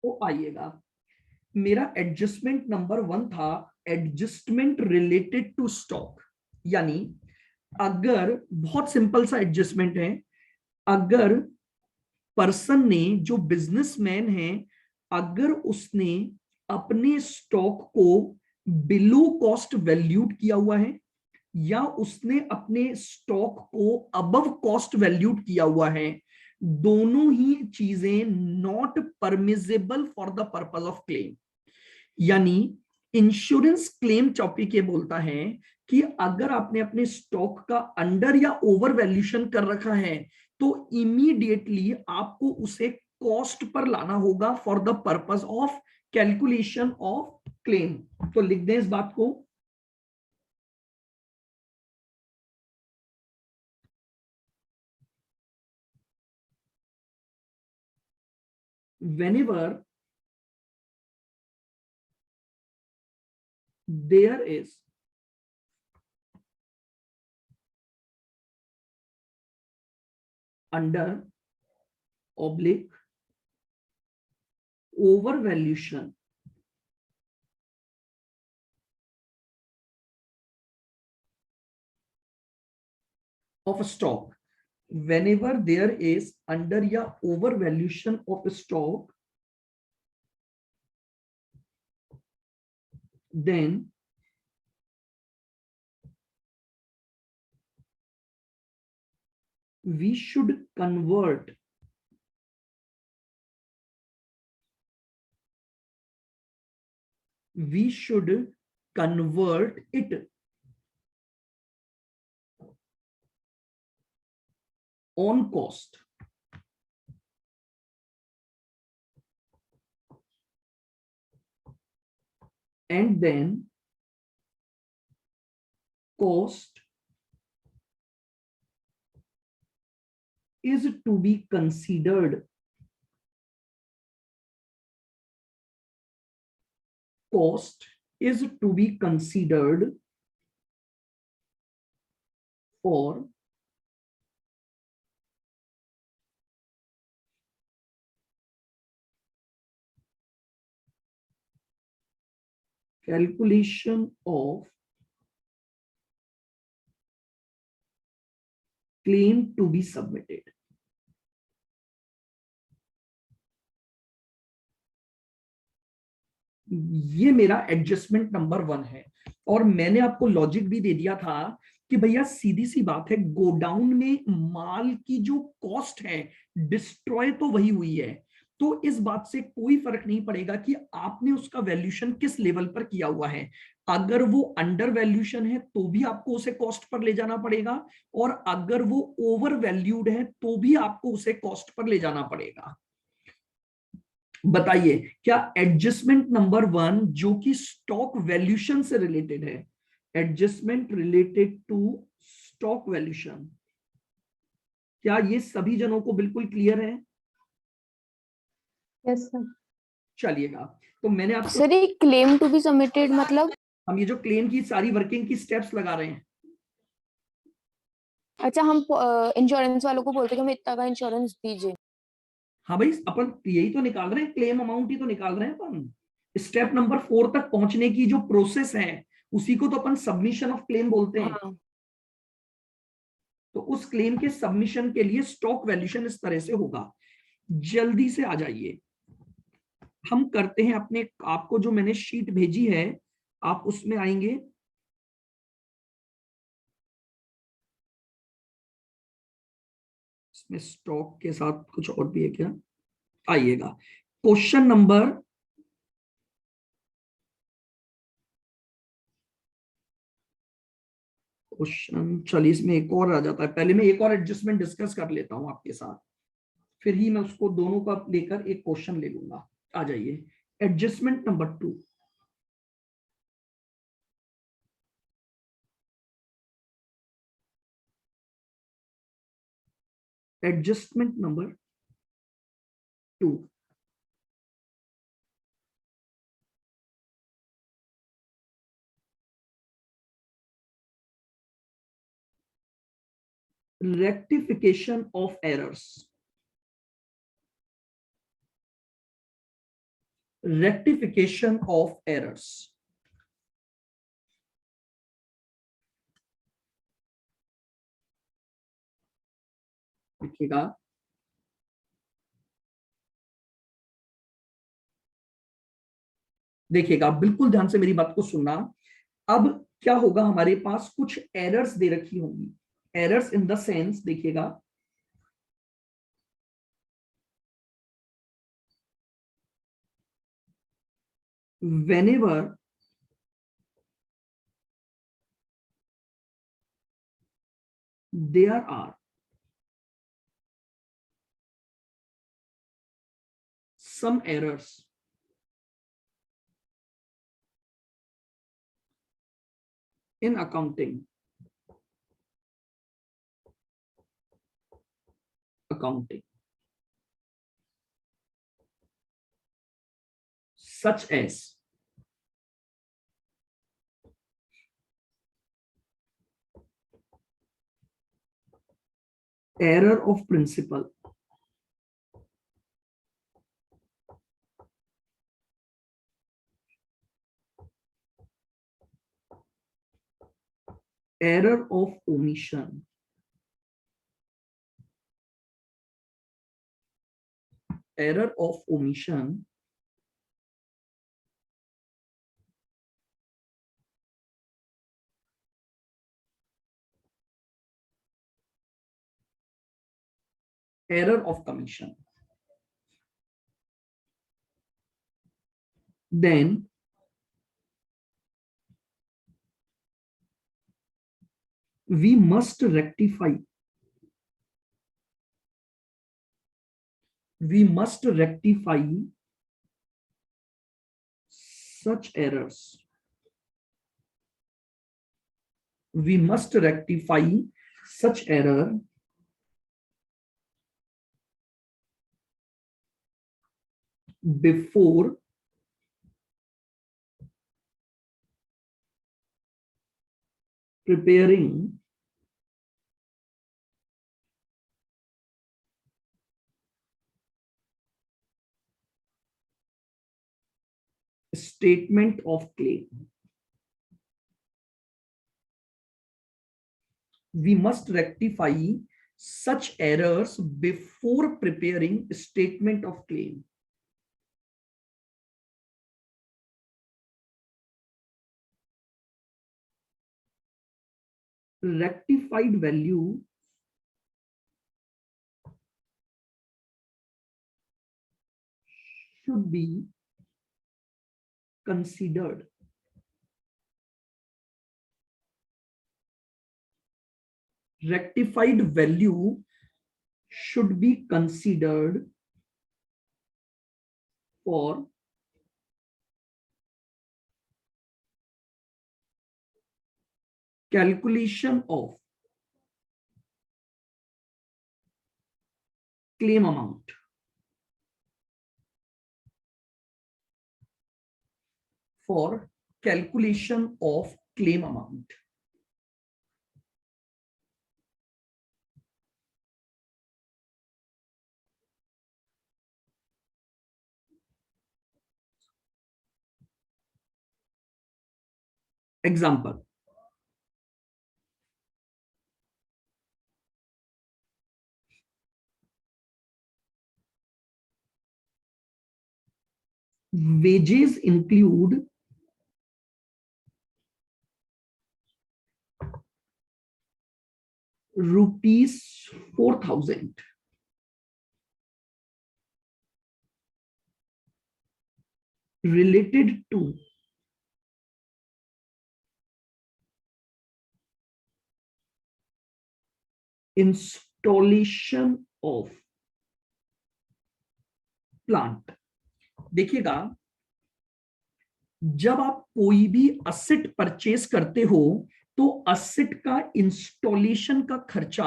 तो आइएगा, मेरा एडजस्टमेंट नंबर 1 था एडजस्टमेंट रिलेटेड टू स्टॉक। यानी अगर बहुत सिंपल सा एडजस्टमेंट है, अगर पर्सन ने, जो बिजनेसमैन है, अगर उसने अपने स्टॉक को बिलो कॉस्ट वैल्यूड किया हुआ है या उसने अपने स्टॉक को अबव कॉस्ट वैल्यूड किया हुआ है, दोनों ही चीजें not permissible for the purpose of claim. यानी इंश्योरेंस क्लेम चौपी के बोलता है कि अगर आपने अपने स्टॉक का अंडर या ओवर वैल्यूशन कर रखा है तो इमीडिएटली आपको उसे कॉस्ट पर लाना होगा for the purpose of calculation of claim. तो लिख दें इस बात को। whenever there is under oblique overvaluation of a stock, whenever there is under या overvaluation of a stock, then we should convert it on cost, and then cost is to be considered, cost is to be considered for calculation of claim to be submitted। ये मेरा adjustment number 1 है। और मैंने आपको logic भी दे दिया था कि भैया सीधी सी बात है, गोडाउन में माल की जो कॉस्ट है डिस्ट्रॉय तो वही हुई है, तो इस बात से कोई फर्क नहीं पड़ेगा कि आपने उसका वैल्यूशन किस लेवल पर किया हुआ है। अगर वो अंडर वैल्यूशन है तो भी आपको उसे कॉस्ट पर ले जाना पड़ेगा, और अगर वो ओवर वैल्यूड है तो भी आपको उसे कॉस्ट पर ले जाना पड़ेगा। बताइए, क्या एडजस्टमेंट नंबर 1 जो कि स्टॉक वैल्यूशन से रिलेटेड है, adjustment related to stock valuation, क्या ये सभी जनों को बिल्कुल क्लियर है? Yes sir. चलिएगा, तो मैंने आपको सर ये क्लेम टू बी सबमिटेड मतलब? हम ये जो क्लेम की सारी वर्किंग की स्टेप्स लगा रहे हैं। अच्छा, हम इंश्योरेंस वालों को बोलते हैं कि हमें इतना का इंश्योरेंस दीजिए। हाँ भाई, अपन यही तो निकाल रहे हैं, क्लेम अमाउंट ही तो निकाल रहे हैं अपन। स्टेप नंबर 4 तक पहुंचने की जो प्रोसेस है उसी को तो अपन सबमिशन ऑफ क्लेम बोलते हैं। हाँ। तो उस क्लेम के सबमिशन के लिए स्टॉक वैल्यूशन इस तरह से होगा। जल्दी से आ जाइए, हम करते हैं अपने, आपको जो मैंने शीट भेजी है आप उसमें आएंगे। इसमें स्टॉक के साथ कुछ और भी है क्या? आइएगा, क्वेश्चन नंबर चलिए इसमें एक और आ जाता है। पहले मैं एक और एडजस्टमेंट डिस्कस कर लेता हूं आपके साथ, फिर ही मैं उसको दोनों का लेकर एक क्वेश्चन ले लूंगा। आ जाइए, adjustment number 2। Adjustment number 2, rectification of errors. Rectification of errors. देखिएगा, देखिएगा बिल्कुल ध्यान से मेरी बात को सुनना। अब क्या होगा, हमारे पास कुछ एरर्स दे रखी होंगी। एरर्स इन द सेंस, देखिएगा, whenever there are some errors in accounting such as error of principle, error of omission, error of omission, error of commission. Then we must rectify such errors. We must rectify such error before preparing statement of claim. We must rectify such errors before preparing statement of claim. Rectified value should be considered rectified value should be considered for calculation of claim amount. For calculation of claim amount. Example. Wages include rupees 4,000 related to installation of plant. देखिएगा, जब आप कोई भी asset purchase करते हो तो asset का installation का खर्चा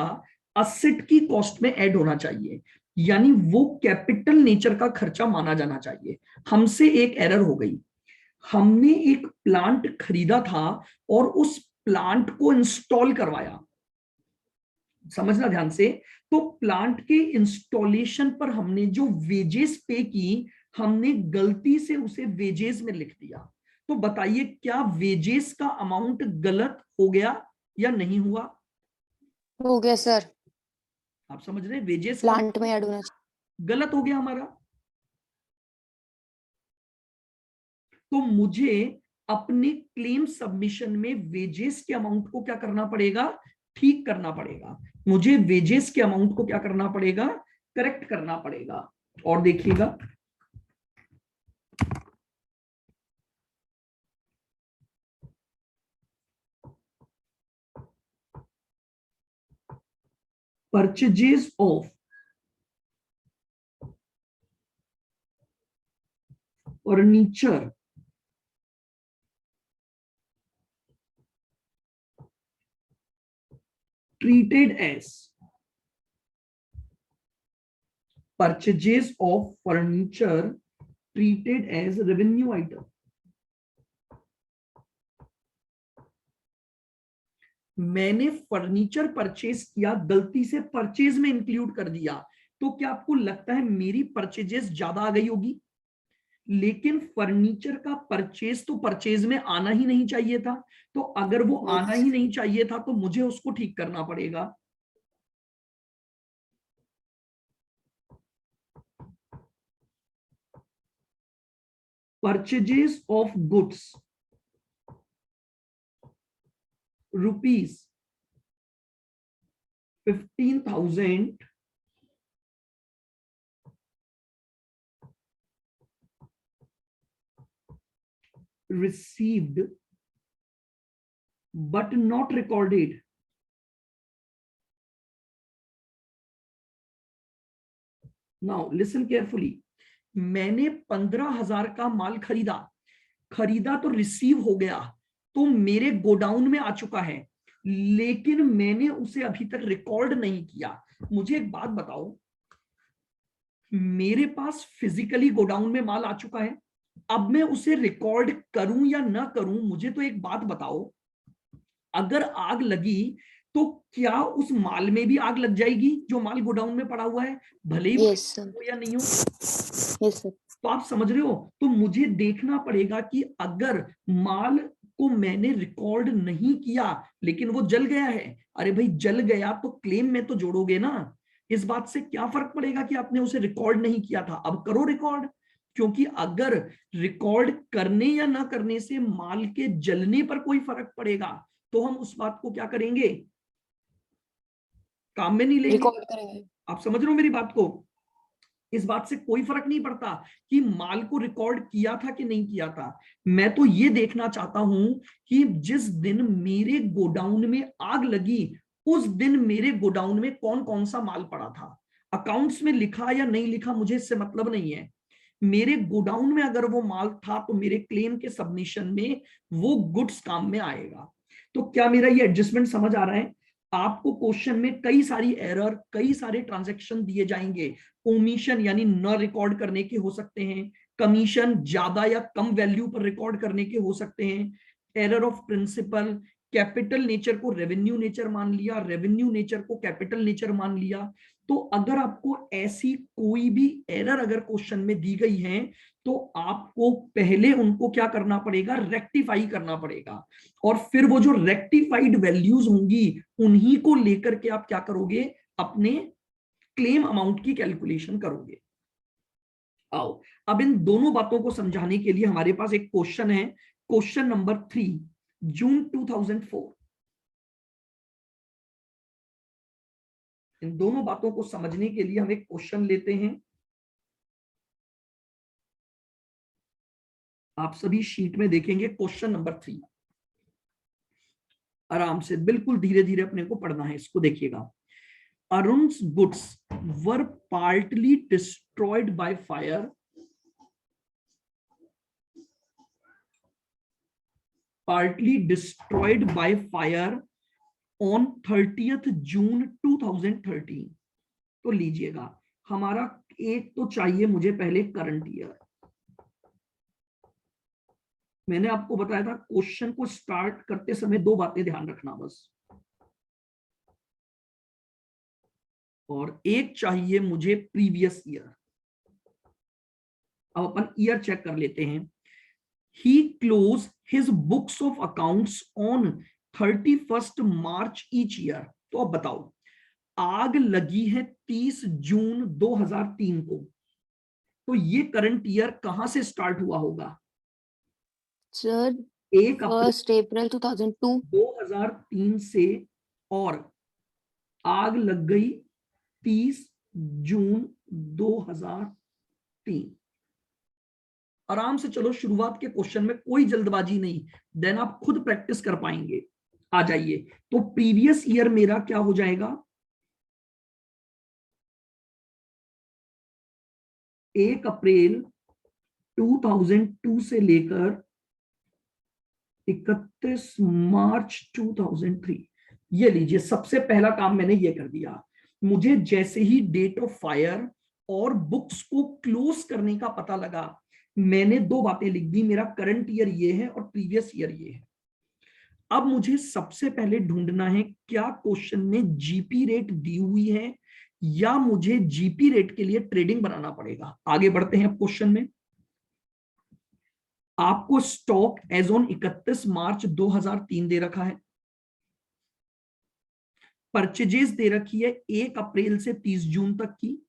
असेट की कॉस्ट में ऐड होना चाहिए, यानी वो कैपिटल नेचर का खर्चा माना जाना चाहिए। हमसे एक एरर हो गई, हमने एक प्लांट खरीदा था और उस प्लांट को इंस्टॉल करवाया। समझना ध्यान से, तो प्लांट के इंस्टॉलेशन पर हमने जो वेजेस पे की, हमने गलती से उसे वेजेस में लिख दिया। तो बताइए क्या वेजेस का अमाउंट गलत हो गया या नहीं हुआ? हो गया सर, आप समझ रहे हैं, वेजेस का प्लांट में ऐड होना चाहिए। गलत हो गया हमारा। तो मुझे अपने क्लेम सबमिशन में वेजेस के अमाउंट को क्या करना पड़ेगा? ठीक करना पड़ेगा। मुझे वेजेस के अमाउंट को क्या करना पड़ेगा? करेक्ट करना पड़ेगा। और देखिएगा, purchases of furniture treated as purchases of furniture treated as revenue item। मैंने फर्नीचर परचेज किया, गलती से परचेज में इंक्लूड कर दिया, तो क्या आपको लगता है मेरी परचेजेस ज्यादा आ गई होगी? लेकिन फर्नीचर का परचेज तो परचेज में आना ही नहीं चाहिए था। तो अगर वो आना ही नहीं चाहिए था तो मुझे उसको ठीक करना पड़ेगा। Purchases of goods rupees 15,000 received but not recorded। Now listen carefully. मैंने 15,000 का माल खरीदा, खरीदा तो रिसीव हो गया, तो मेरे गोडाउन में आ चुका है, लेकिन मैंने उसे अभी तक रिकॉर्ड नहीं किया। मुझे एक बात बताओ, मेरे पास फिजिकली गोडाउन में माल आ चुका है, अब मैं उसे रिकॉर्ड करूं या ना करूं, मुझे तो एक बात बताओ, अगर आग लगी तो क्या उस माल में भी आग लग जाएगी जो माल गोडाउन में पड़ा हुआ है, भले ही वो यस सर, हो या नहीं हो? Yes sir. तो आप समझ रहे हो, तो मुझे देखना पड़ेगा कि अगर माल को मैंने रिकॉर्ड नहीं किया लेकिन वो जल गया है, अरे भाई जल गया तो क्लेम में तो जोड़ोगे ना। इस बात से क्या फर्क पड़ेगा कि आपने उसे रिकॉर्ड नहीं किया था? अब करो रिकॉर्ड, क्योंकि अगर रिकॉर्ड करने या ना करने से माल के जलने पर कोई फर्क पड़ेगा तो हम उस बात को क्या करेंगे? काम में नहीं लेंगे। रिकॉर्ड करेंगे। आप समझ रहे हो मेरी बात को? इस बात से कोई फर्क नहीं पड़ता कि माल को रिकॉर्ड किया था कि नहीं किया था। मैं तो ये देखना चाहता हूं कि जिस दिन मेरे गोडाउन में आग लगी उस दिन मेरे गोडाउन में कौन कौन सा माल पड़ा था। अकाउंट्स में लिखा या नहीं लिखा मुझे इससे मतलब नहीं है। मेरे गोडाउन में अगर वो माल था तो मेरे क्लेम के सबमिशन में वो गुड्स काम में आएगा। तो क्या मेरा ये एडजस्टमेंट समझ आ रहा है? आपको क्वेश्चन में कई सारी एरर, कई सारे ट्रांजैक्शन दिए जाएंगे। ओमिशन यानी न रिकॉर्ड करने के हो सकते हैं, कमीशन ज्यादा या कम वैल्यू पर रिकॉर्ड करने के हो सकते हैं, error of principle, capital nature को रेवेन्यू नेचर मान लिया, रेवेन्यू नेचर को कैपिटल नेचर मान लिया। तो अगर आपको ऐसी कोई भी एरर अगर क्वेश्चन में दी गई है तो आपको पहले उनको क्या करना पड़ेगा? रेक्टिफाई करना पड़ेगा। और फिर वो जो रेक्टिफाइड वैल्यूज होंगी उन्हीं को लेकर के आप क्या करोगे? अपने क्लेम अमाउंट की कैलकुलेशन करोगे। आओ, अब इन दोनों बातों को समझाने के लिए हमारे पास एक क्वेश्चन है, क्वेश्चन नंबर 3, जून 2004। इन दोनों बातों को समझने के लिए हम एक क्वेश्चन लेते हैं। आप सभी शीट में देखेंगे क्वेश्चन नंबर 3। आराम से बिल्कुल धीरे धीरे अपने को पढ़ना है इसको। देखिएगा, अरुण's goods were partly destroyed by fire on 30th June 2013। तो लीजिएगा, हमारा एक तो चाहिए मुझे पहले करंट ईयर। मैंने आपको बताया था क्वेश्चन को स्टार्ट करते समय दो बातें ध्यान रखना बस, और एक चाहिए मुझे प्रीवियस ईयर। अब अपन ईयर चेक कर लेते हैं। He close his books of accounts on 31 March each year. तो अब बताओ, आग लगी है 30 जून 2003 को, तो ये करंट ईयर कहां से स्टार्ट हुआ होगा? सर 1 अप्रैल 1 अप्रैल 2002। 2003 से, और आग लग गई 30 जून 2003। आराम से चलो, शुरुआत के क्वेश्चन में कोई जल्दबाजी नहीं, देन आप खुद प्रैक्टिस कर पाएंगे। आ जाइए, तो प्रीवियस ईयर मेरा क्या हो जाएगा? 1 अप्रैल 2002 से लेकर 31 मार्च 2003। ये लीजिए, सबसे पहला काम मैंने ये कर दिया। मुझे जैसे ही डेट ऑफ फायर और बुक्स को क्लोज करने का पता लगा, मैंने दो बातें लिख दी, मेरा करंट ईयर ये है और प्रीवियस ईयर ये है। अब मुझे सबसे पहले ढूंढना है क्या क्वेश्चन में जीपी रेट दी हुई है, या मुझे जीपी रेट के लिए ट्रेडिंग बनाना पड़ेगा। आगे बढ़ते हैं क्वेश्चन में। आपको स्टॉक एज ऑन 31 मार्च 2003 दे रखा है, परचेजेस दे रखी है 1 अप्रैल से 30 जून तक की,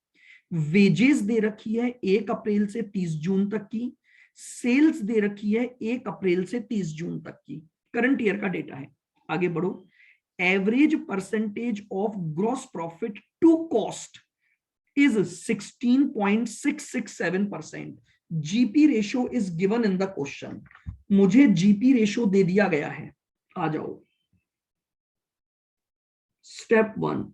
वेजेस दे रखी है 1 अप्रैल से 30 जून तक की, सेल्स दे रखी है 1 अप्रैल से 30 जून तक की। करंट ईयर का डेटा है। आगे बढ़ो। Average percentage of gross profit to cost is 16.667%। GP ratio is given in the question. मुझे जीपी रेशियो दे दिया गया है। आ जाओ, स्टेप 1,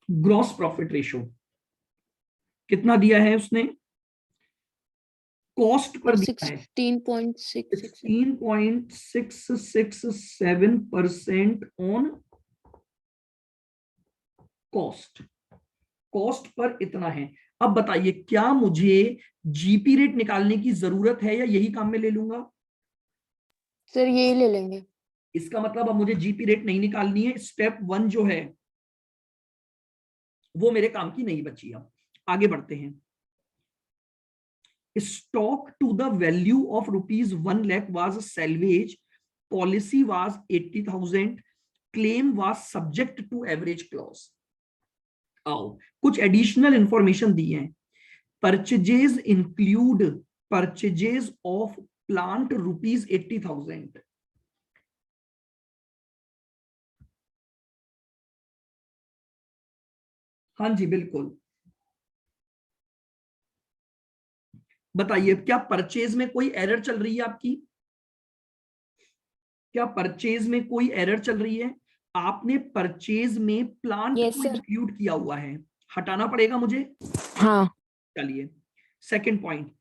ग्रॉस प्रॉफिट रेशियो कितना दिया है उसने? कॉस्ट पर दिया है 16.667। 16.667% ऑन कॉस्ट। कॉस्ट पर इतना है। अब बताइए, क्या मुझे जीपी रेट निकालने की जरूरत है या यही काम में ले लूंगा? सर यही ले लेंगे। इसका मतलब अब मुझे जीपी रेट नहीं निकालनी है। स्टेप 1 जो है वो मेरे काम की नहीं बची। अब आगे बढ़ते हैं। Stock to the value of ₹1 lakh was salvage, policy was 80,000, claim was subject to average clause. आओ, कुछ एडिशनल इंफॉर्मेशन दी है। Purchases include purchases of plant ₹80,000। हाँ जी, बिल्कुल। बताइए, क्या परचेज में कोई एरर चल रही है आपकी? क्या परचेज में कोई एरर चल रही है? आपने परचेज में प्लांट यस को सर। इंक्लूड किया हुआ है, हटाना पड़ेगा मुझे। हाँ। चलिए, सेकंड पॉइंट।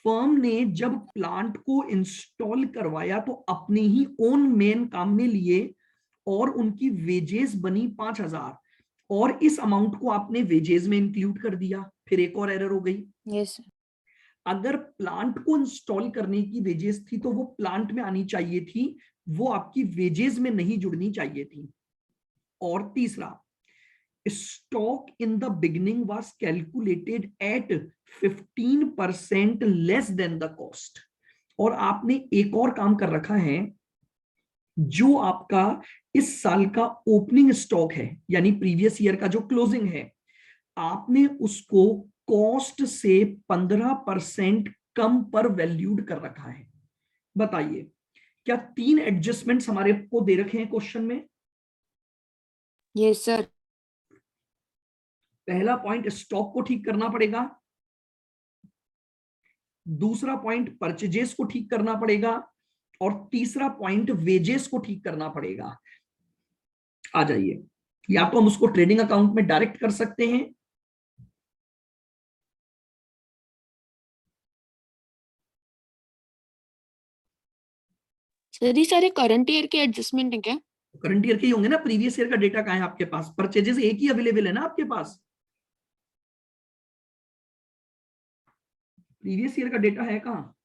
फर्म ने जब प्लांट को इंस्टॉल करवाया तो अपने ही ओन मेन काम में लिए, और उनकी वेजेस बनी 5,000, और इस अमाउंट को आपने वेजेस में इंक्लूड कर दिया। फिर एक और एरर हो गई। Yes sir. अगर प्लांट को इंस्टॉल करने की वेजेस थी तो वो प्लांट में आनी चाहिए थी, वो आपकी वेजेस में नहीं जुड़नी चाहिए थी। और तीसरा, stock in the beginning was calculated at 15% less than the cost. और आपने एक और काम कर रखा है, जो आपका इस साल का ओपनिंग स्टॉक है, यानी प्रीवियस ईयर का जो क्लोजिंग है, आपने उसको कॉस्ट से 15% कम पर वैल्यूड कर रखा है। बताइए, क्या 3 एडजस्टमेंट्स हमारे को दे रखे हैं क्वेश्चन में? Yes sir. पहला पॉइंट, स्टॉक को ठीक करना पड़ेगा। दूसरा पॉइंट, परचेजेस को ठीक करना पड़ेगा। और तीसरा पॉइंट, वेजेस को ठीक करना पड़ेगा। आ जाइए, या तो हम उसको ट्रेडिंग अकाउंट में डायरेक्ट कर सकते हैं, सर ये सारे करंट ईयर के एडजस्टमेंट है क्या? करंट ईयर के ही होंगे ना। प्रीवियस ईयर का डेटा कहाँ है आपके पास? परचेजेस एक ही अवेलेबल है ना आपके पास। प्रीवियस ईयर का डेटा है कहाँ?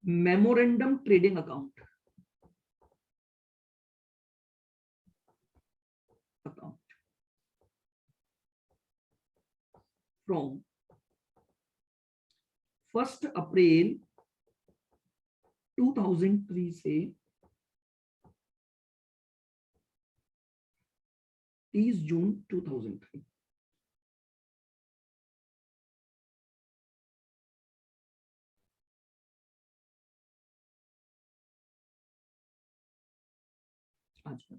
Memorandum trading account. account from 1 अप्रैल 2003 से 30 जून 2003। अच्छा,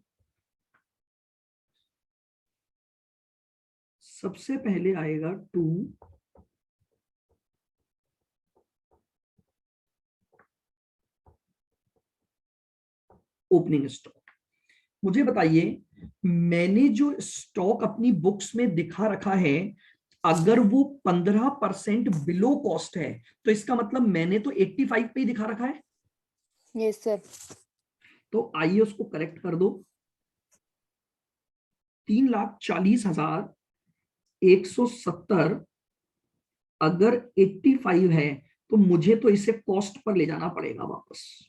सबसे पहले आएगा टू ओपनिंग स्टॉक। मुझे बताइए, मैंने जो स्टॉक अपनी बुक्स में दिखा रखा है, अगर वो 15% बिलो कॉस्ट है तो इसका मतलब मैंने तो 85 पे ही दिखा रखा है। Yes sir. तो आइए उसको करेक्ट कर दो। 3,40,170 अगर 85 है तो मुझे तो इसे कॉस्ट पर ले जाना पड़ेगा वापस।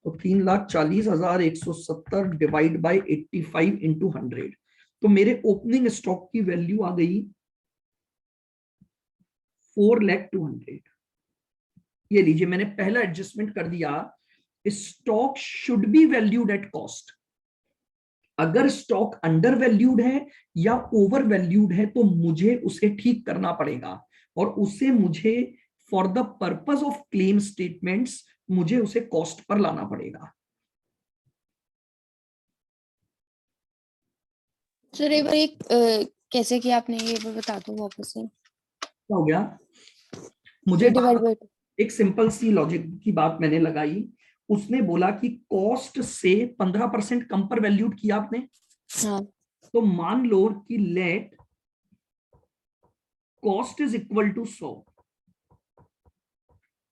तो 3,40,170 डिवाइड बाय 85 इंटू 100, तो मेरे ओपनिंग स्टॉक की वैल्यू आ गई 4,02,000। ये लीजिए, मैंने पहला एडजस्टमेंट कर दिया। Stock should be valued at cost. अगर स्टॉक अंडर वैल्यूड है या ओवर वैल्यूड है तो मुझे उसे ठीक करना पड़ेगा, और उसे मुझे for the purpose of claim statements मुझे उसे कॉस्ट पर लाना पड़ेगा। सर एक बार कैसे किया आपने, ये बता दो वापस से। क्या हो गया? मुझे डिवाइड बाय एक सिंपल सी लॉजिक की बात मैंने लगाई। उसने बोला कि कॉस्ट से 15% कम पर वैल्यूड किया आपने। हाँ तो मान लो कि let cost is equal to 100,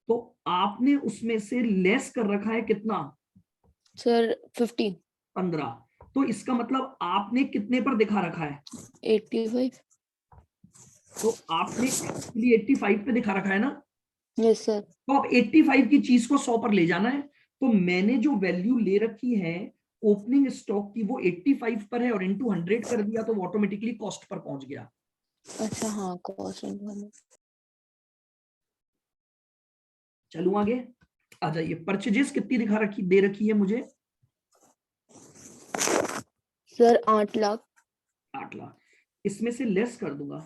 तो आपने उसमें से लेस कर रखा है कितना? सर 15 15। तो इसका मतलब आपने कितने पर दिखा रखा है? 85। तो आपने एक्चुअली 85 पे दिखा रखा है ना। Yes sir. तो अब 85 की चीज को 100 पर ले जाना है। तो मैंने जो वैल्यू ले रखी है ओपनिंग स्टॉक की वो 85 पर है, और इनटू 100 कर दिया तो वो ऑटोमेटिकली कॉस्ट पर पहुंच गया। अच्छा हाँ, कॉस्ट। चलूं आगे, आ जाइए। परचेजेस कितनी दिखा रखी दे रखी है मुझे? सर 8 लाख 8 लाख। इसमें से लेस कर दूंगा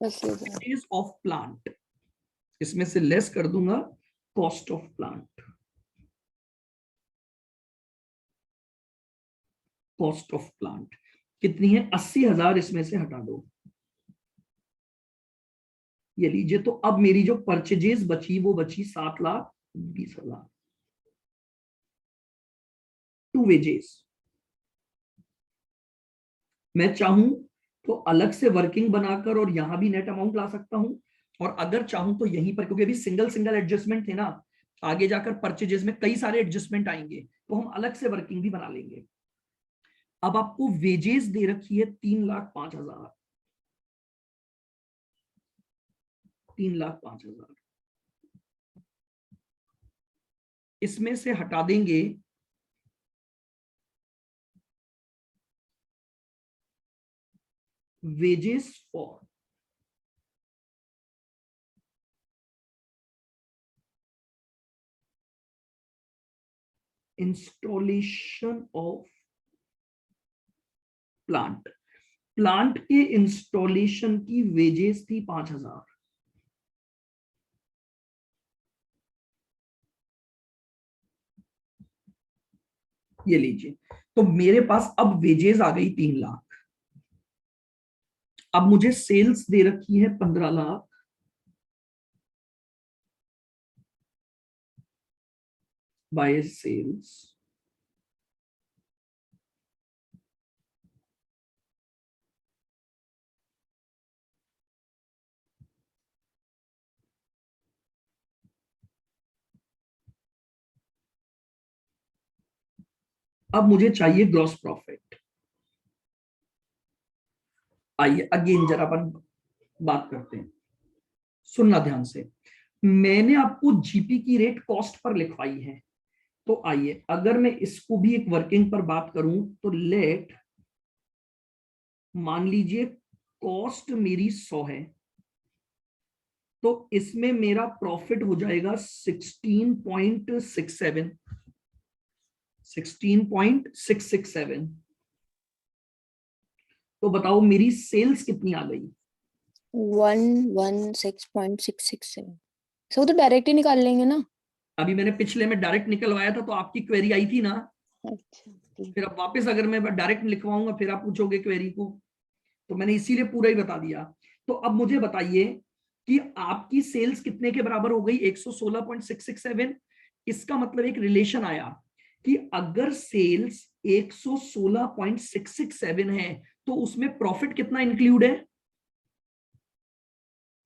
80,000। परचेज ऑफ प्लांट, इसमें से लेस कर दूंगा cost of plant. Cost of plant कितनी है? 80,000 इसमें से हटा दो। ये लीजिए, तो अब मेरी जो परचेजेस बची वो बची 7,20,000 टू वेजेस। मैं चाहूं तो अलग से वर्किंग बनाकर और यहां भी नेट अमाउंट ला सकता हूं, और अगर चाहूं तो यहीं पर, क्योंकि अभी सिंगल सिंगल एडजस्टमेंट थे ना, आगे जाकर परचेजेस में कई सारे एडजस्टमेंट आएंगे तो हम अलग से वर्किंग भी बना लेंगे। अब आपको वेजेस दे रखी है 3,05,000। 3,05,000 इसमें से हटा देंगे wages for installation of plant. Plant के इंस्टॉलेशन की वेजेस थी 5,000। ये लीजिए, तो मेरे पास अब वेजेस आ गई 3 लाख। अब मुझे सेल्स दे रखी है 15 लाख बाय सेल्स। अब मुझे चाहिए ग्रॉस प्रॉफिट। आइए अगेन जरा अपन बात करते हैं, सुनना ध्यान से। मैंने आपको जीपी की रेट कॉस्ट पर लिखवाई है, तो आइए अगर मैं इसको भी एक वर्किंग पर बात करूं तो लेट, मान लीजिए कॉस्ट मेरी 100 है, तो इसमें मेरा प्रॉफिट हो जाएगा 16.67, 16.667। तो बताओ मेरी सेल्स कितनी आ गई? 116.667। सो तो डायरेक्ट ही निकाल लेंगे ना। अभी मैंने पिछले में डायरेक्ट निकलवाया था तो आपकी क्वेरी आई थी ना। अच्छा ठीक। फिर अब वापस अगर मैं डायरेक्ट लिखवाऊंगा फिर आप पूछोगे क्वेरी को, तो मैंने इसीलिए पूरा ही बता दिया। तो अब मुझे बताइए कि आपकी सेल्स कितने के बराबर हो गई? 116.667। इसका मतलब एक रिलेशन आया कि अगर सेल्स 116.667 है तो उसमें प्रॉफिट कितना इंक्लूड है?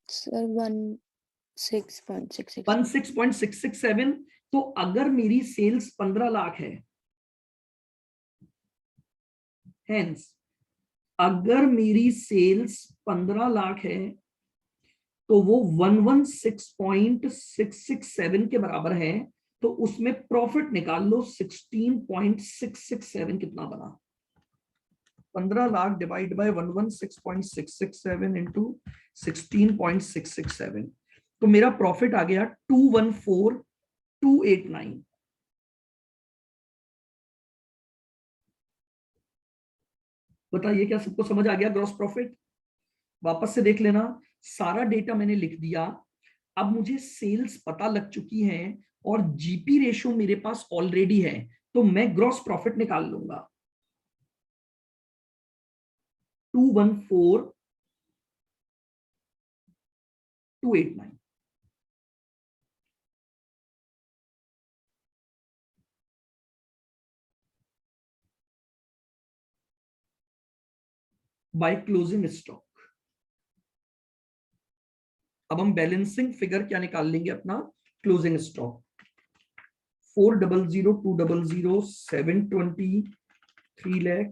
सर 16.667। 16.667। तो अगर मेरी सेल्स 15 लाख है, हेंस अगर मेरी सेल्स 15 लाख है तो वो 116.667 के बराबर है। तो उसमें प्रॉफिट निकाल लो, 16.667 कितना बना? 15 लाख डिवाइड बाय 116.667 इंटू 16.667, तो मेरा प्रॉफिट आ गया 214289। बताइए क्या सबको समझ आ गया ग्रॉस प्रॉफिट? वापस से देख लेना, सारा डेटा मैंने लिख दिया। अब मुझे सेल्स पता लग चुकी है और जीपी रेशो मेरे पास ऑलरेडी है, तो मैं ग्रॉस प्रॉफिट निकाल लूंगा 214289। By closing stock. अब हम बैलेंसिंग फिगर क्या निकाल लेंगे अपना? Closing stock 4000200 720 3 lakh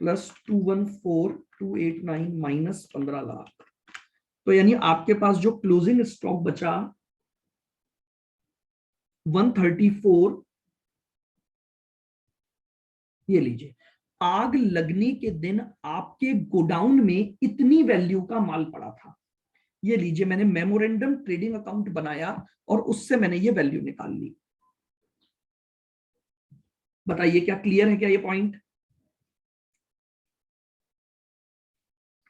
plus 214289 minus 15 lakh. तो यानी आपके पास जो क्लोजिंग स्टॉक बचा 134। ये लीजिए, आग लगने के दिन आपके गोडाउन में इतनी वैल्यू का माल पड़ा था। ये लीजिए, मैंने मेमोरेंडम ट्रेडिंग अकाउंट बनाया और उससे मैंने ये वैल्यू निकाल ली। बताइए क्या क्लियर है क्या ये पॉइंट?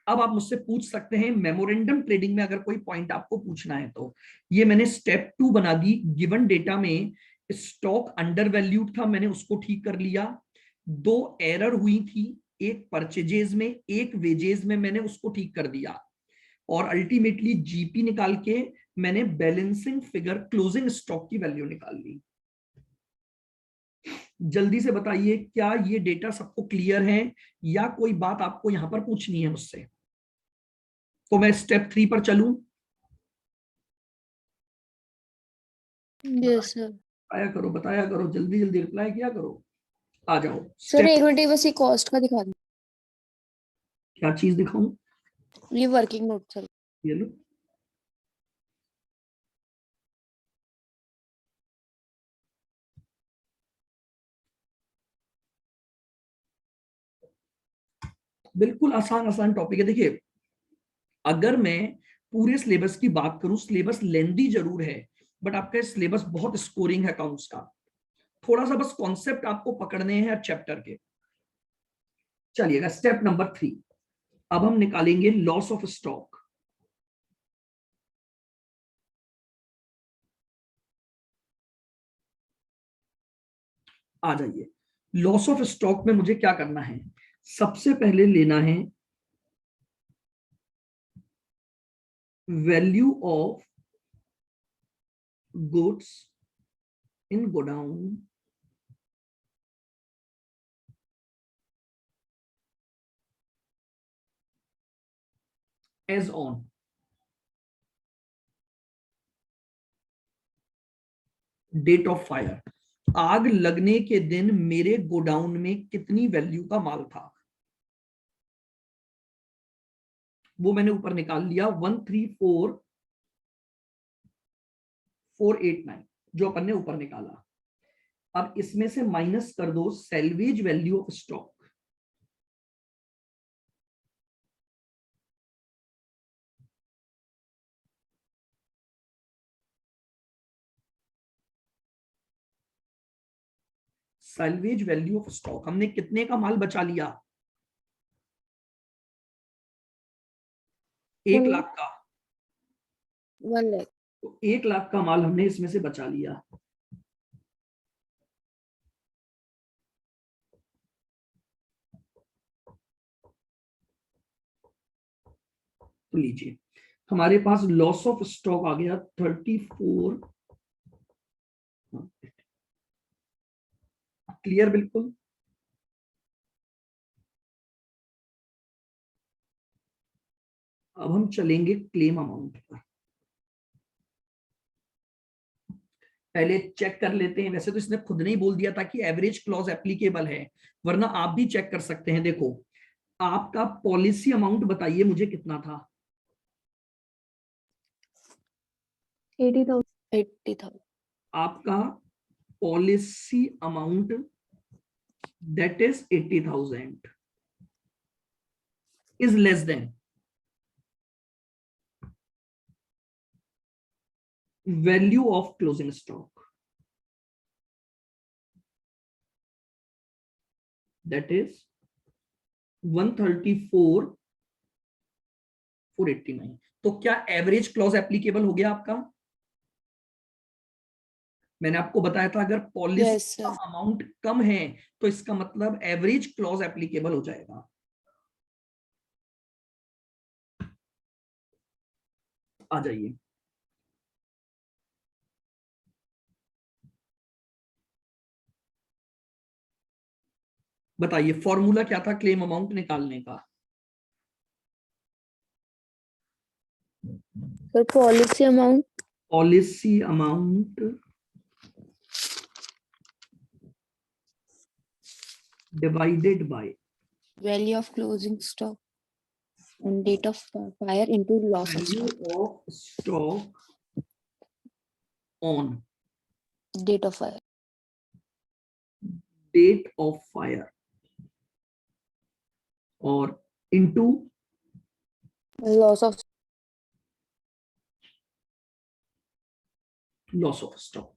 अब आप मुझसे पूछ सकते हैं मेमोरेंडम ट्रेडिंग में अगर कोई पॉइंट आपको पूछना है तो ये मैंने स्टेप 2 बना दी। गिवन डेटा में स्टॉक अंडर वैल्यूड था, मैंने उसको ठीक कर लिया। 2 एरर हुई थी, एक परचेजेज में एक वेजेज में, मैंने उसको ठीक कर दिया। और अल्टीमेटली जीपी निकाल के मैंने बैलेंसिंग फिगर क्लोजिंग स्टॉक की वैल्यू निकाल ली। जल्दी से बताइए क्या ये डेटा सबको क्लियर है या कोई बात आपको यहां पर पूछनी है मुझसे? तो मैं स्टेप 3 पर चलूं? Yes sir. बताया करो, जल्दी जल्दी रिप्लाई किया करो। आ जाओ सर स्टेप। एक मिनट बस ये कॉस्ट का दिखा दो। क्या चीज दिखाऊं? ये वर्किंग नोट सर। ये लो, बिल्कुल आसान आसान टॉपिक है। देखिए, अगर मैं पूरे सिलेबस की बात करूं, सिलेबस लेंदी जरूर है बट आपका सिलेबस बहुत स्कोरिंग है अकाउंट्स का। थोड़ा सा बस कॉन्सेप्ट आपको पकड़ने हैं चैप्टर के। चलिएगा स्टेप नंबर 3। अब हम निकालेंगे लॉस ऑफ स्टॉक। आ जाइए, लॉस ऑफ स्टॉक में मुझे क्या करना है? सबसे पहले लेना है value of goods in godown as on date of fire. आग लगने के दिन मेरे गोडाउन में कितनी वैल्यू का माल था वो मैंने ऊपर निकाल लिया, 134489 जो अपन ने ऊपर निकाला। अब इसमें से माइनस कर दो salvage value of stock. Salvage value of stock, हमने कितने का माल बचा लिया? 1 लाख का। 1 लाख। तो 1 लाख का माल हमने इसमें से बचा लिया। तो लीजिए, हमारे पास लॉस ऑफ स्टॉक आ गया 34। क्लियर बिल्कुल? अब हम चलेंगे क्लेम अमाउंट पर। पहले चेक कर लेते हैं, वैसे तो इसने खुद नहीं बोल दिया था कि एवरेज क्लॉज एप्लीकेबल है, वरना आप भी चेक कर सकते हैं। देखो, आपका पॉलिसी अमाउंट बताइए मुझे कितना था? 80,000। 80,000। आपका policy amount that is 80,000 is less than value of closing stock, that is 134,489। तो क्या एवरेज क्लॉज एप्लीकेबल हो गया आपका? मैंने आपको बताया था अगर पॉलिसी Yes, का sir. अमाउंट कम है तो इसका मतलब एवरेज क्लॉज एप्लीकेबल हो जाएगा। आ जाइए, बताइए फॉर्मूला क्या था क्लेम अमाउंट निकालने का? Sir, policy amount policy amount divided by value of closing stock and date of fire into loss of value stock. Of stock on Date of fire. Date of fire और into Loss of loss of stock.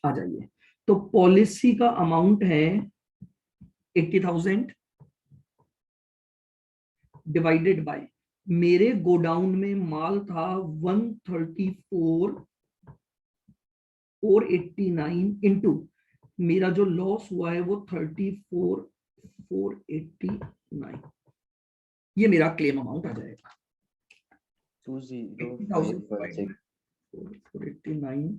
आ जाइए, तो policy का amount है 80,000 divided by मेरे godown में माल था 134,489 into मेरा जो लॉस हुआ है वो 34,489। ये मेरा क्लेम अमाउंट आ जाएगा 20,516 489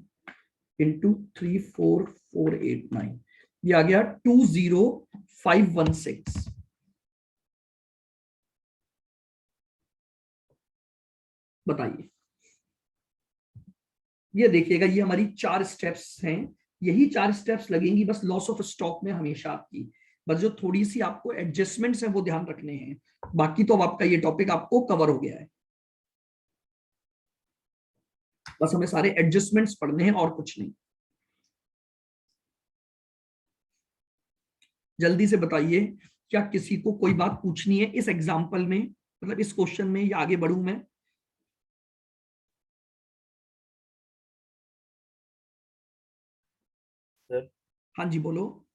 इंटू 34,489, ये आ गया 20,516। बताइए, ये देखिएगा, ये हमारी 4 स्टेप्स हैं, यही 4 स्टेप्स लगेंगी बस लॉस ऑफ स्टॉक में हमेशा आपकी। बस जो थोड़ी सी आपको एडजस्टमेंट्स हैं वो ध्यान रखने हैं, बाकी तो अब आपका ये टॉपिक आपको कवर हो गया है। बस हमें सारे एडजस्टमेंट्स पढ़ने हैं और कुछ नहीं। जल्दी से बताइए, क्या किसी को कोई बात पूछनी है इस एग्जाम्पल में, मतलब इस क्वेश्चन में, या आगे बढ़ूं मैं? सर। हाँ जी बोलो।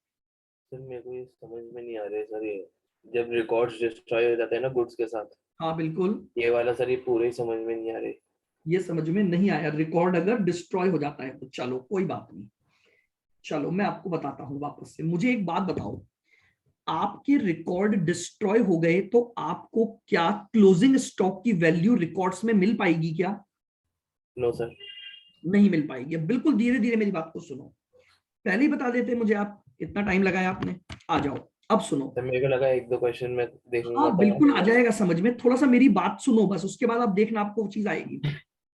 सर मेरे को ये समझ में नहीं आ रहा है सर, ये जब रिकॉर्ड्स डिस्ट्रॉय हो जाते हैं ना गुड्स के साथ, हाँ बिल्कुल, ये वाला सर, ये पूरे ही समझ में नहीं आ रहे। ये समझ में नहीं आया, रिकॉर्ड अगर डिस्ट्रॉय हो जाता है तो चलो कोई बात नहीं, चलो मैं आपको बताता हूं वापस से। मुझे एक बात बताओ, आपके रिकॉर्ड डिस्ट्रॉय हो गए तो आपको क्या क्लोजिंग स्टॉक की वैल्यू रिकॉर्ड्स में मिल पाएगी क्या? No sir. नहीं मिल पाएगी। अब बिल्कुल धीरे धीरे मेरी बात को सुनो, पहले ही बता देते मुझे, आप इतना टाइम लगाया आपने। आ जाओ, अब सुनो। सर मेरे को लगा 1-2 क्वेश्चन में देखूंगा हाँ तो बिल्कुल आ जाएगा समझ में, थोड़ा सा मेरी बात सुनो बस, उसके बाद आप देखना आपको वो चीज आएगी।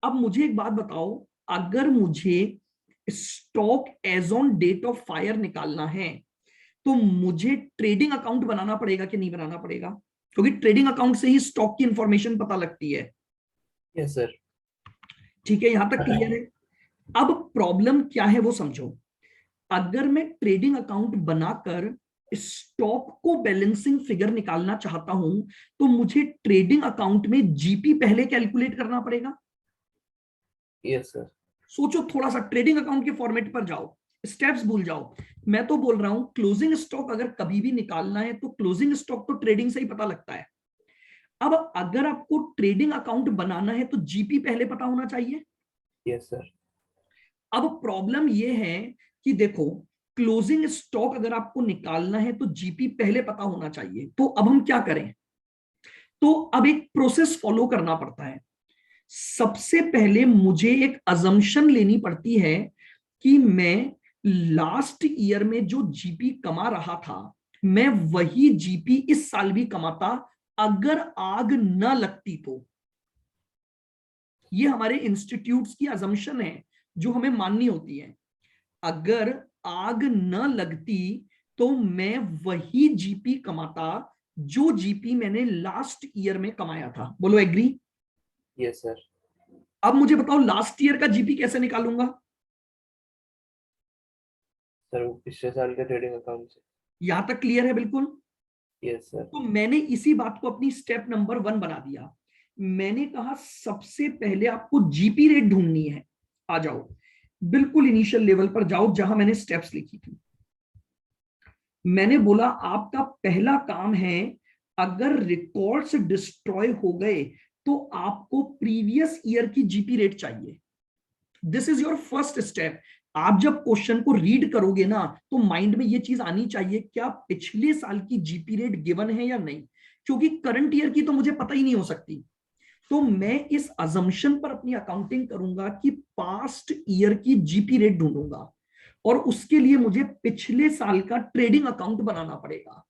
अब मुझे एक बात बताओ, अगर मुझे stock as on date of fire निकालना है तो मुझे ट्रेडिंग अकाउंट बनाना पड़ेगा कि नहीं बनाना पड़ेगा? क्योंकि ट्रेडिंग अकाउंट से ही स्टॉक की इंफॉर्मेशन पता लगती है। Yes sir. ठीक है, यहां तक क्लियर है? अब प्रॉब्लम क्या है वो समझो। अगर मैं ट्रेडिंग अकाउंट बनाकर स्टॉक को बैलेंसिंग फिगर निकालना चाहता हूं तो मुझे ट्रेडिंग अकाउंट में जीपी पहले कैलकुलेट करना पड़ेगा। Yes sir. सोचो थोड़ा सा, ट्रेडिंग अकाउंट के फॉर्मेट पर जाओ, स्टेप्स भूल जाओ। मैं तो बोल रहा हूं क्लोजिंग स्टॉक अगर कभी भी निकालना है तो क्लोजिंग स्टॉक तो ट्रेडिंग से ही पता लगता है। अब अगर आपको ट्रेडिंग अकाउंट बनाना है तो जीपी पहले पता होना चाहिए। Yes sir. अब प्रॉब्लम यह है कि देखो, क्लोजिंग स्टॉक अगर आपको निकालना है तो जीपी पहले पता होना चाहिए। तो अब हम क्या करें? तो अब एक प्रोसेस फॉलो करना पड़ता है। सबसे पहले मुझे एक अजम्पशन लेनी पड़ती है कि मैं लास्ट ईयर में जो जीपी कमा रहा था मैं वही जीपी इस साल भी कमाता अगर आग न लगती तो। ये हमारे इंस्टीट्यूट्स की अजम्पशन है जो हमें माननी होती है। अगर आग न लगती तो मैं वही जीपी कमाता जो जीपी मैंने लास्ट ईयर में कमाया था। बोलो एग्री? Yes sir. अब मुझे बताओ लास्ट ईयर का जीपी कैसे निकालूंगा? सर वो पिछले साल के ट्रेडिंग अकाउंट से। यहां तक क्लियर है बिल्कुल? Yes sir. तो मैंने इसी बात को अपनी स्टेप नंबर 1 बना दिया। मैंने कहा सबसे पहले आपको जीपी रेट ढूंढनी है। आ जाओ, बिल्कुल इनिशियल लेवल पर जाओ जहां मैंने स्टेप्स लिखी थी। मैंने बोला आपका पहला काम है, अगर रिकॉर्ड्स डिस्ट्रॉय हो गए तो आपको प्रीवियस ईयर की जीपी रेट चाहिए। This is your first step. आप जब क्वेश्चन को रीड करोगे ना तो माइंड में ये चीज आनी चाहिए, क्या पिछले साल की जीपी रेट गिवन है या नहीं, क्योंकि करंट ईयर की तो मुझे पता ही नहीं हो सकती। तो मैं इस अजम्पशन पर अपनी अकाउंटिंग करूंगा कि पास्ट ईयर की जीपी रेट ढूंढूंगा और उसके लिए मुझे पिछले साल का ट्रेडिंग अकाउंट बनाना पड़ेगा।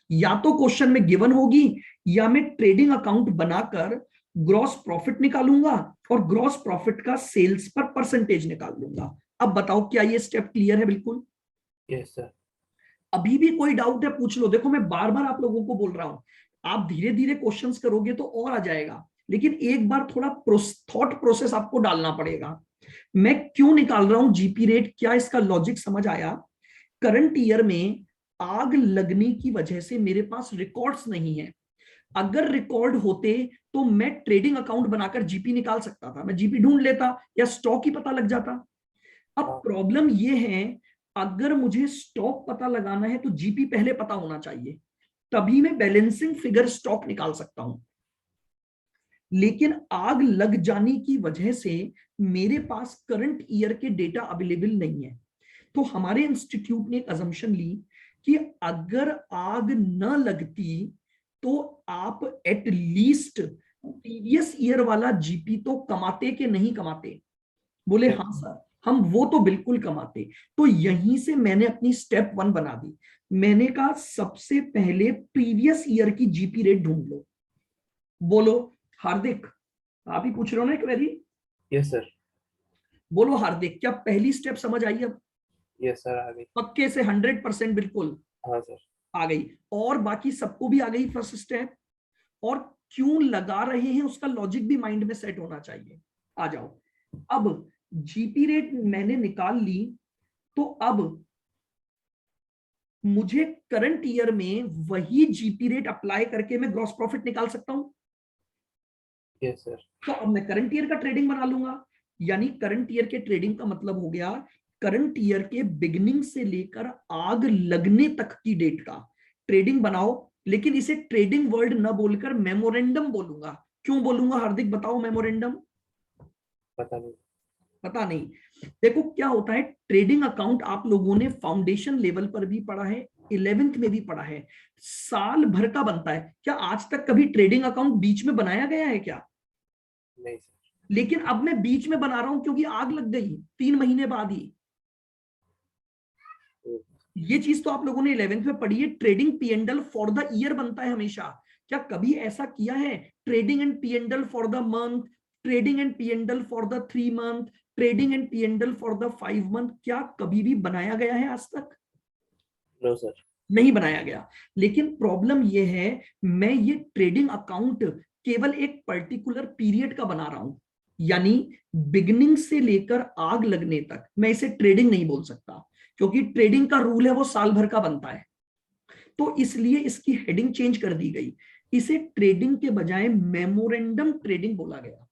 या तो क्वेश्चन में गिवन होगी या मैं ट्रेडिंग अकाउंट बनाकर ग्रॉस प्रॉफिट निकालूंगा और ग्रॉस प्रॉफिट का सेल्स पर परसेंटेज निकाल लूंगा। अब बताओ क्या ये स्टेप क्लियर है बिल्कुल? Yes sir. अभी भी कोई डाउट है पूछ लो। देखो मैं बार बार आप लोगों को बोल रहा हूं, आप धीरे धीरे क्वेश्चंस करोगे तो और आ जाएगा, लेकिन एक बार थोड़ा थॉट प्रोसेस आपको डालना पड़ेगा। मैं क्यों निकाल रहा हूं जीपी रेट, क्या इसका लॉजिक समझ आया? करंट ईयर में आग लगने की वजह से मेरे पास रिकॉर्ड्स नहीं है। अगर रिकॉर्ड होते तो मैं ट्रेडिंग अकाउंट बनाकर जीपी निकाल सकता था, मैं जीपी ढूंढ लेता या स्टॉक ही पता लग जाता। अब हाँ। प्रॉब्लम ये है, अगर मुझे स्टॉक पता लगाना है तो जीपी पहले पता होना चाहिए, तभी मैं बैलेंसिंग फिगर स्टॉक निकाल सकता हूं। लेकिन आग लग जाने की वजह से मेरे पास करंट ईयर के डेटा अवेलेबल नहीं है। तो हमारे इंस्टीट्यूट ने एक अजम्पशन ली कि अगर आग न लगती तो आप एट लीस्ट प्रीवियस ईयर वाला जीपी तो कमाते कि नहीं कमाते? बोले हाँ सर, हम वो तो बिल्कुल कमाते। तो यहीं से मैंने अपनी स्टेप 1 बना दी। मैंने कहा सबसे पहले प्रीवियस ईयर की जीपी रेट ढूंढ लो। बोलो हार्दिक, आप ही पूछ रहे हो ना एक क्वेरी? Yes sir. बोलो हार्दिक, क्या पहली स्टेप समझ आई अब? यस सर आ गई। पक्के से 100% बिल्कुल हाँ सर। आ गई? और बाकी सबको भी आ गई फर्स्ट स्टेप? और क्यों लगा रहे हैं उसका लॉजिक भी माइंड में सेट होना चाहिए। आ जाओ, अब जीपी रेट मैंने निकाल ली, तो अब मुझे करंट ईयर में वही जीपी रेट अप्लाई करके मैं ग्रॉस प्रॉफिट निकाल सकता हूं। Yes sir. तो अब मैं करंट ईयर का ट्रेडिंग बना लूंगा। यानी करंट ईयर के ट्रेडिंग का मतलब हो गया करंट ईयर के बिगिनिंग से लेकर आग लगने तक की डेट का ट्रेडिंग बनाओ। लेकिन इसे ट्रेडिंग वर्ड न बोलकर मेमोरेंडम बोलूंगा। क्यों बोलूंगा हार्दिक, बताओ? मेमोरेंडम पता नहीं। पता नहीं? देखो क्या होता है, ट्रेडिंग अकाउंट आप लोगों ने फाउंडेशन लेवल पर भी पढ़ा है, 11th में भी पढ़ा है, साल भर का बनता है। क्या आज तक कभी ट्रेडिंग अकाउंट बीच में बनाया गया है क्या? नहीं सर। लेकिन अब मैं बीच में बना रहा हूं क्योंकि आग लग गई 3 महीने बाद ही। ये चीज तो आप लोगों ने 11th में पढ़ी है। Trading P and L for the year बनता है हमेशा। क्या कभी ऐसा किया है trading and P and L for the month, trading and P and L for the 3 month, trading and P and L for the 5 month? क्या कभी भी बनाया गया है आज तक? No sir. नहीं बनाया गया। लेकिन प्रॉब्लम यह है, मैं ये ट्रेडिंग अकाउंट केवल एक पर्टिकुलर पीरियड का बना रहा हूं। यानी बिगनिंग से लेकर आग लगने तक। मैं इसे ट्रेडिंग नहीं बोल सकता क्योंकि ट्रेडिंग का रूल है वो साल भर का बनता है, तो इसलिए इसकी हेडिंग चेंज कर दी गई, इसे ट्रेडिंग के बजाय मेमोरेंडम ट्रेडिंग बोला गया।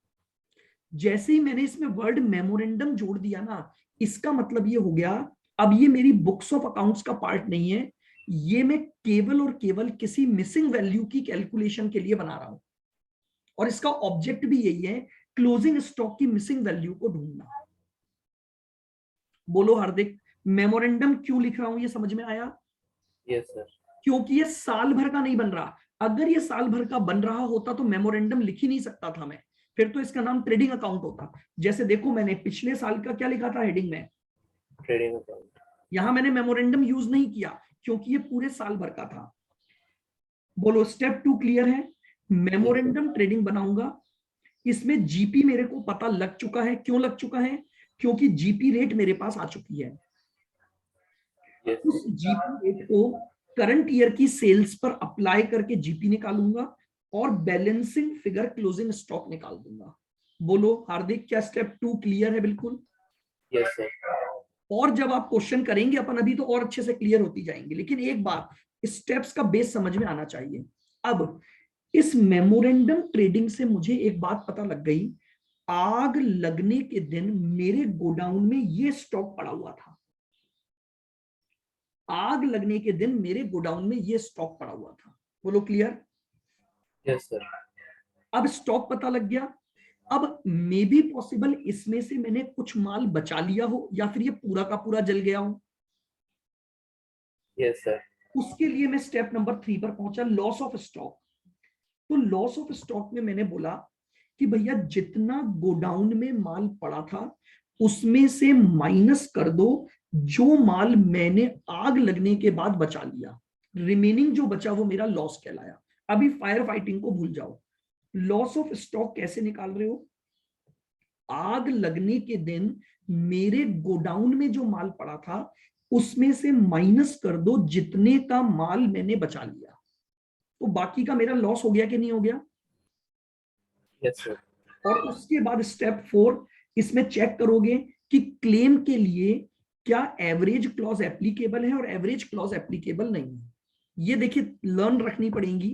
जैसे ही मैंने इसमें वर्ड मेमोरेंडम जोड़ दिया ना, इसका मतलब ये हो गया अब ये मेरी बुक्स ऑफ अकाउंट्स का पार्ट नहीं है, ये मैं केवल और केवल किसी मिसिंग वैल्यू की कैलकुलेशन के लिए बना रहा हूं, और इसका ऑब्जेक्ट भी यही है, क्लोजिंग स्टॉक की मिसिंग वैल्यू को ढूंढना। बोलो हार्दिक, मेमोरेंडम क्यों लिख रहा हूं ये समझ में आया? Yes sir. क्योंकि ये साल भर का नहीं बन रहा। अगर ये साल भर का बन रहा होता तो मेमोरेंडम लिख ही नहीं सकता था मैं, फिर तो इसका नाम ट्रेडिंग अकाउंट होता। जैसे देखो मैंने पिछले साल का क्या लिखा था हेडिंग में, ट्रेडिंग अकाउंट। यहां मैंने मेमोरेंडम यूज नहीं किया क्योंकि ये पूरे साल भर का था। बोलो स्टेप 2 क्लियर है? मेमोरेंडम ट्रेडिंग बनाऊंगा, इसमें जीपी मेरे को पता लग चुका है। क्यों लग चुका है? क्योंकि जीपी रेट मेरे पास आ चुकी है। उस जीपी रेट को करंट ईयर की सेल्स पर अप्लाई करके जीपी निकालूंगा और बैलेंसिंग फिगर क्लोजिंग स्टॉक निकाल दूंगा। बोलो हार्दिक, क्या स्टेप 2 क्लियर है? बिल्कुल। Yes sir. और जब आप क्वेश्चन करेंगे अपन अभी तो और अच्छे से क्लियर होती जाएंगे, लेकिन एक बार स्टेप्स का बेस समझ में आना चाहिए। अब इस मेमोरेंडम ट्रेडिंग से मुझे एक बात पता लग गई, आग लगने के दिन मेरे गोडाउन में ये स्टॉक पड़ा हुआ था। आग लगने के दिन मेरे गोडाउन में ये स्टॉक पड़ा हुआ था। बोलो क्लियर? Yes sir. अब स्टॉक पता लग गया। अब मे बी पॉसिबल इसमें से मैंने कुछ माल बचा लिया हो या फिर ये पूरा का पूरा जल गया हो। Yes sir. उसके लिए मैं स्टेप नंबर 3 पर पहुंचा, लॉस ऑफ स्टॉक। तो लॉस ऑफ स्टॉक में मैंने बोला कि भैया जितना गोडाउन में माल पड़ा था उसमें से माइनस कर दो जो माल मैंने आग लगने के बाद बचा लिया, रिमेनिंग जो बचा वो मेरा लॉस कहलाया। अभी फायर फाइटिंग को भूल जाओ। लॉस ऑफ स्टॉक कैसे निकाल रहे हो? आग लगने के दिन मेरे गोडाउन में जो माल पड़ा था उसमें से माइनस कर दो जितने का माल मैंने बचा लिया, तो बाकी का मेरा लॉस हो गया कि नहीं हो गया? Yes sir. और उसके बाद स्टेप 4, इसमें चेक करोगे कि क्लेम के लिए क्या एवरेज क्लॉज एप्लीकेबल है और एवरेज क्लॉज एप्लीकेबल नहीं है। ये देखिए लर्न रखनी पड़ेगी,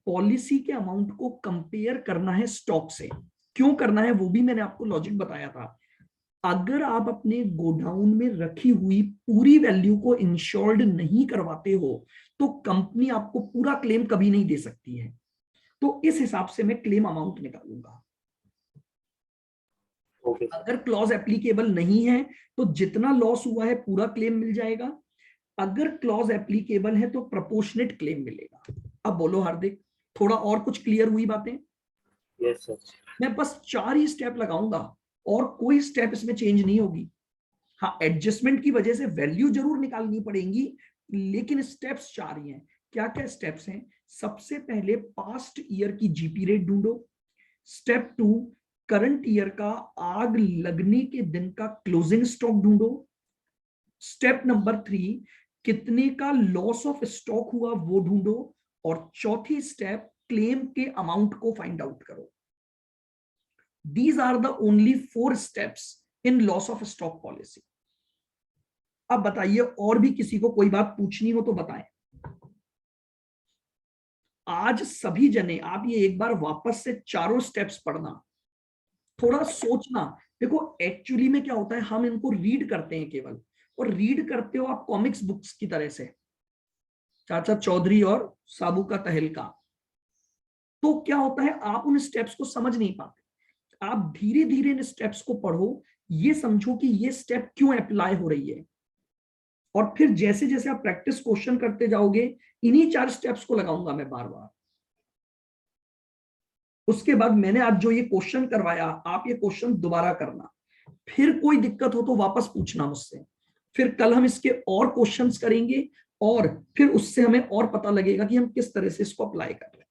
पॉलिसी के अमाउंट को कंपेयर करना है स्टॉक से। क्यों करना है वो भी मैंने आपको लॉजिक बताया था। अगर आप अपने गोडाउन में रखी हुई पूरी वैल्यू को इंश्योर्ड नहीं करवाते हो तो कंपनी आपको पूरा क्लेम कभी नहीं दे सकती है। तो इस हिसाब से मैं क्लेम अमाउंट निकालूंगा। अगर क्लॉज एप्लीकेबल नहीं है तो जितना लॉस हुआ है पूरा क्लेम मिल जाएगा, अगर क्लॉज एप्लीकेबल है तो प्रोपोर्शनेट क्लेम मिलेगा। अब बोलो हार्दिक, थोड़ा और कुछ क्लियर हुई बातें? Yes sir. मैं बस 4 ही स्टेप लगाऊंगा और कोई स्टेप इसमें चेंज नहीं होगी। हाँ, एडजस्टमेंट की वजह से वैल्यू जरूर निकालनी पड़ेगी, लेकिन स्टेप्स 4 ही हैं। क्या क्या स्टेप्स हैं? सबसे पहले पास्ट ईयर की जीपी रेट ढूंढो। स्टेप 2, करंट ईयर का आग लगने के दिन का क्लोजिंग स्टॉक ढूंढो। स्टेप नंबर 3, कितने का लॉस ऑफ स्टॉक हुआ वो ढूंढो। और चौथी स्टेप, क्लेम के अमाउंट को फाइंड आउट करो। These are the only 4 steps in loss of stock policy. अब बताइए, और भी किसी को कोई बात पूछनी हो तो बताएं। आज सभी जने आप ये एक बार वापस से चारों स्टेप्स पढ़ना, थोड़ा सोचना। देखो एक्चुअली में क्या होता है, हम इनको रीड करते हैं केवल, और रीड करते हो आप कॉमिक्स बुक्स की तरह से, चाचा चौधरी और साबू का तहलका। तो क्या होता है, आप उन स्टेप्स को समझ नहीं पाते। आप धीरे धीरे इन स्टेप्स को पढ़ो, ये समझो कि ये स्टेप क्यों अप्लाई हो रही है, और फिर जैसे जैसे आप प्रैक्टिस क्वेश्चन करते जाओगे, इन्हीं 4 स्टेप्स को लगाऊंगा मैं बार बार। उसके बाद मैंने आज जो ये क्वेश्चन करवाया, आप ये क्वेश्चन दोबारा करना, फिर कोई दिक्कत हो तो वापस पूछना मुझसे। फिर कल हम इसके और क्वेश्चंस करेंगे और फिर उससे हमें और पता लगेगा कि हम किस तरह से इसको अप्लाई कर रहे हैं।